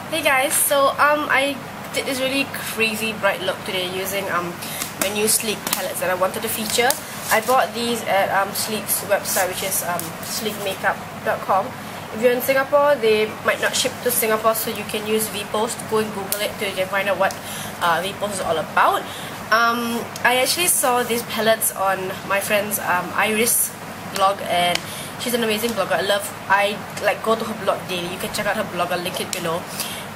Hey guys, so I did this really crazy bright look today using my new Sleek palettes that I wanted to feature. I bought these at Sleek's website, which is sleekmakeup.com. If you're in Singapore, they might not ship to Singapore, so you can use VPost. Go and Google it so you can find out what VPost is all about. I actually saw these palettes on my friend's Iris blog, and she's an amazing blogger. I go to her blog daily. You can check out her blog, I'll link it below.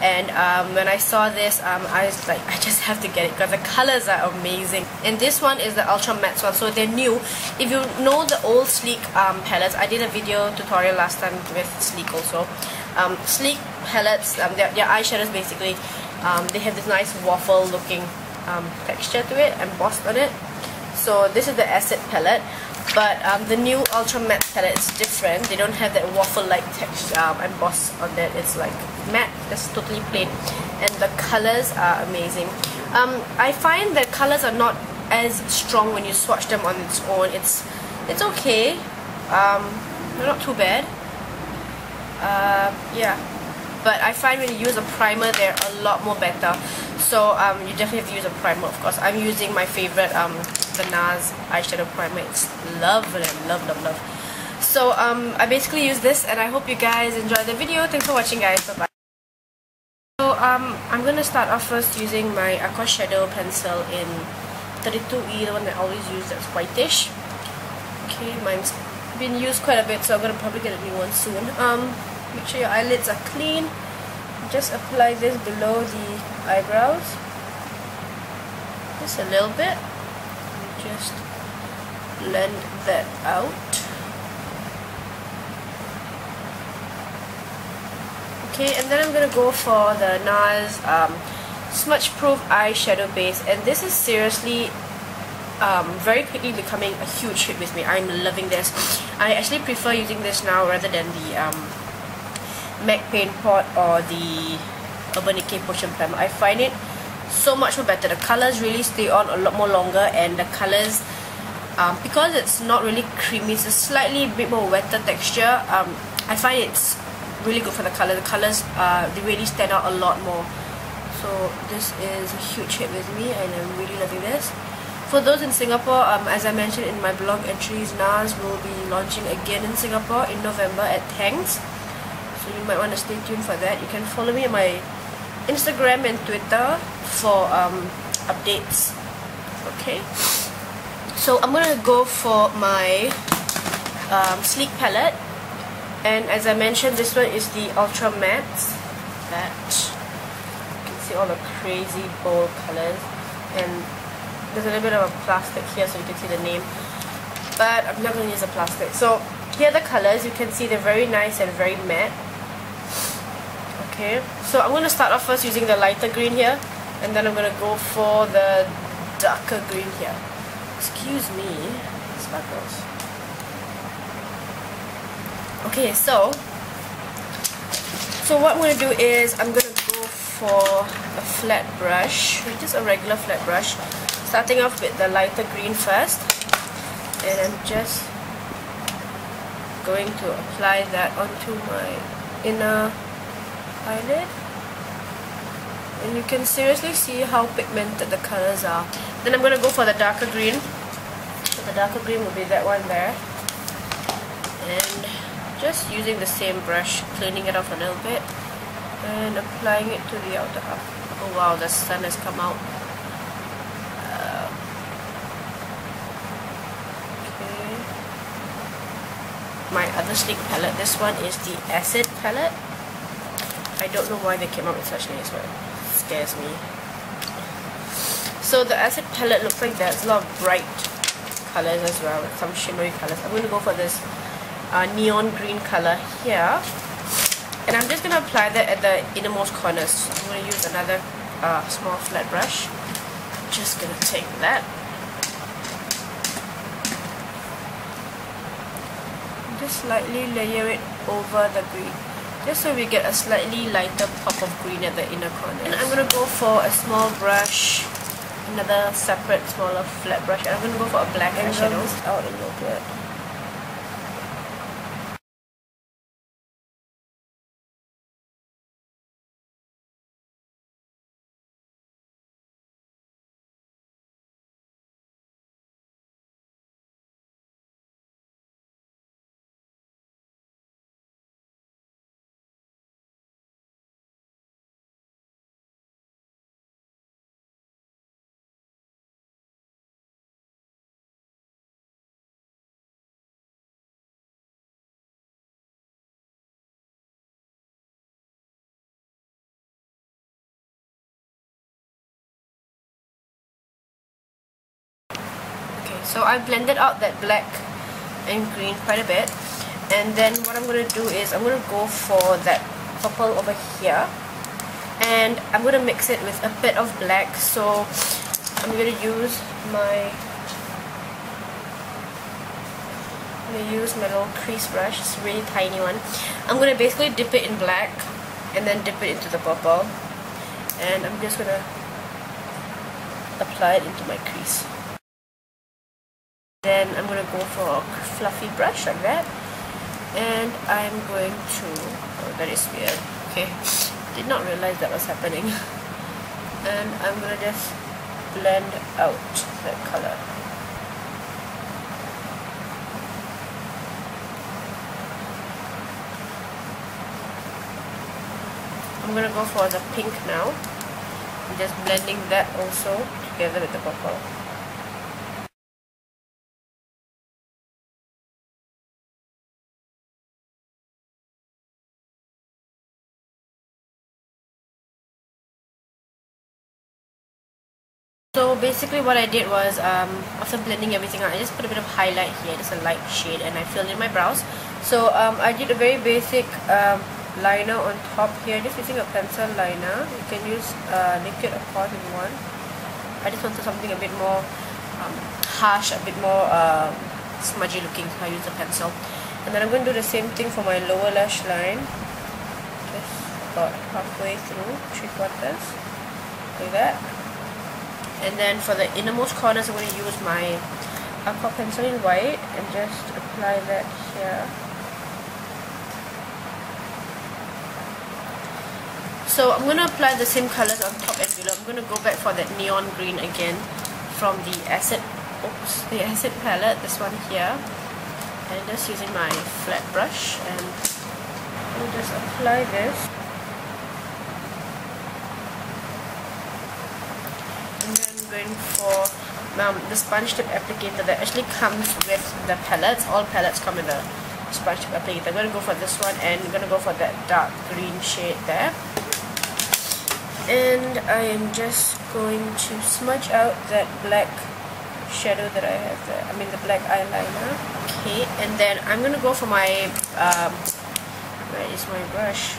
And when I saw this, I was like, I just have to get it because the colors are amazing. And this one is the UltraMatts one, so they're new. If you know the old Sleek palettes, I did a video tutorial last time with Sleek also. Sleek palettes, their eyeshadows basically, they have this nice waffle looking texture to it, embossed on it. So this is the acid palette. But the new UltraMatts palette is different. They don't have that waffle-like texture embossed on that. It's like matte, just totally plain. And the colors are amazing. I find that colors are not as strong when you swatch them on its own. It's okay. They're not too bad. Yeah. But I find when you use a primer, they're a lot more better. So you definitely have to use a primer, of course. I'm using my favorite the NARS eyeshadow primer. It's lovely, love. So I basically use this, and I hope you guys enjoy the video. Thanks for watching, guys. Bye bye. So I'm gonna start off first using my aqua shadow pencil in 32E, the one that I always use, that's whitish. Okay, mine's been used quite a bit, so I'm gonna probably get a new one soon. Make sure your eyelids are clean. Just apply this below the eyebrows, just a little bit. Just blend that out. Okay, and then I'm gonna go for the NARS Smudge Proof Eyeshadow Base, and this is seriously very quickly becoming a huge hit with me. I'm loving this. I actually prefer using this now rather than the MAC Paint Pot or the Urban Decay Potion Primer. I find it so much more better. The colors really stay on a lot more longer, and the colors, because it's not really creamy, it's a slightly bit more wetter texture. I find it's really good for the color. The colors, they really stand out a lot more. So this is a huge hit with me, and I'm really loving this. For those in Singapore, as I mentioned in my blog entries, NARS will be launching again in Singapore in November at Tangs. So you might want to stay tuned for that. You can follow me on my Instagram and Twitter for updates. Okay, so I'm gonna go for my Sleek palette, and as I mentioned, this one is the UltraMatts. That you can see all the crazy bold colors, and there's a little bit of a plastic here so you can see the name, but I'm not gonna use a plastic. So here are the colors. You can see they're very nice and very matte. Okay, so I'm going to start off first using the lighter green here, and then I'm going to go for the darker green here. Excuse me, sparkles. Okay, so what I'm going to do is I'm going to go for a flat brush, just a regular flat brush, starting off with the lighter green first, and I'm just going to apply that onto my inner eyelid, and you can seriously see how pigmented the colors are. Then I'm going to go for the darker green. So the darker green will be that one there, and just using the same brush, cleaning it off a little bit and applying it to the outer half. Oh wow, the sun has come out. My other Sleek palette, this one is the acid palette. I don't know why they came up with such names, but it scares me. So the acid palette looks like there's a lot of bright colors as well, some shimmery colors. I'm going to go for this neon green color here, and I'm just going to apply that at the innermost corners. I'm going to use another small flat brush. Just going to take that, just slightly layer it over the green, just so we get a slightly lighter pop of green at the inner corner. And I'm going to go for a small brush, another separate smaller flat brush, and I'm going to go for a black eyeshadow. Out a little bit. So I blended out that black and green quite a bit, and then what I'm going to do is I'm going to go for that purple over here, and I'm going to mix it with a bit of black. So I'm going to use my little crease brush. It's a really tiny one. I'm going to basically dip it in black and then dip it into the purple, and I'm just going to apply it into my crease. Then I'm going to go for a fluffy brush like that, and I'm going to, oh, that is weird, okay, did not realize that was happening, and I'm going to just blend out that color. I'm going to go for the pink now. I'm just blending that also together with the purple. So basically what I did was, after blending everything out, I just put a bit of highlight here, just a light shade, and I filled in my brows. So I did a very basic liner on top here, just using a pencil liner. You can use liquid of course if you want. I just wanted something a bit more harsh, a bit more smudgy looking, so I use a pencil. And then I'm going to do the same thing for my lower lash line, just about halfway through, 3/4, like that. And then for the innermost corners, I'm going to use my aqua pencil in white and just apply that here. So I'm going to apply the same colors on top and below. I'm going to go back for that neon green again from the acid palette, this one here. And just using my flat brush, and I'll just apply this. And then I'm going for the sponge tip applicator that actually comes with the palettes. All palettes come with a sponge tip applicator. I'm going to go for this one, and I'm going to go for that dark green shade there. And I am just going to smudge out that black shadow that I have there. I mean the black eyeliner. Okay, and then I'm going to go for my, where is my brush?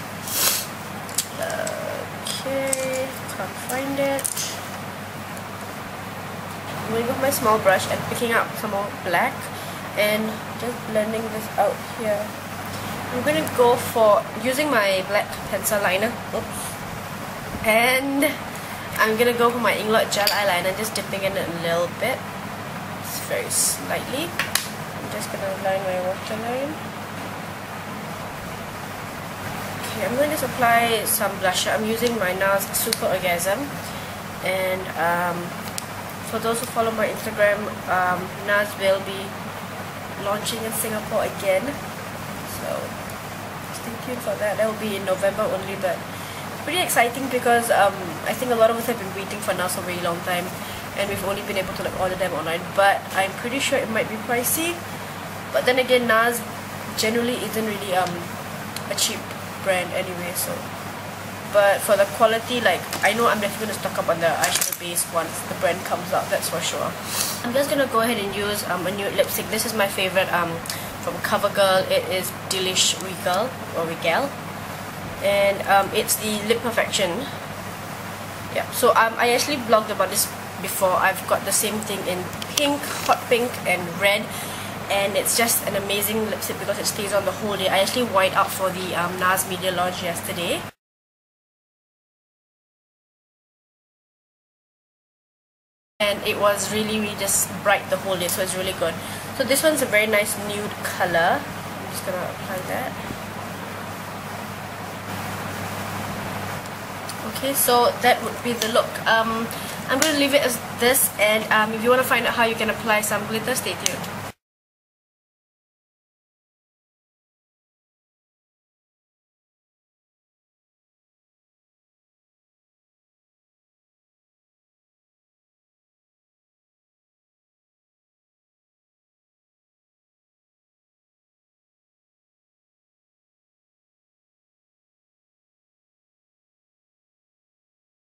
Okay, can't find it. I'm going to go with my small brush and picking up some more black and just blending this out here. I'm going to go for using my black pencil liner. Oops. And I'm going to go for my Inglot gel eyeliner, just dipping in it a little bit, just very slightly. I'm just going to line my waterline. Okay, I'm going to just apply some blusher. I'm using my NARS Super Orgasm, and for those who follow my Instagram, NARS will be launching in Singapore again, so stay tuned for that. That will be in November only, but pretty exciting because I think a lot of us have been waiting for NARS for a very long time, and we've only been able to order them online, but I'm pretty sure it might be pricey. But then again, NARS generally isn't really a cheap brand anyway, so but for the quality, like, I know I'm definitely going to stock up on the eyeshadow base once the brand comes out, that's for sure. I'm just going to go ahead and use a nude lipstick. This is my favorite from CoverGirl. It is Delish Regal, or Regal. And it's the Lip Perfection. Yeah, so I actually blogged about this before. I've got the same thing in pink, hot pink, and red, and it's just an amazing lipstick because it stays on the whole day. I actually wore it out for the NARS media launch yesterday. And it was really just bright the whole day, so it's really good. So this one's a very nice nude color. I'm just gonna apply that. Okay, so that would be the look. I'm going to leave it as this, and if you want to find out how you can apply some glitter, stay tuned.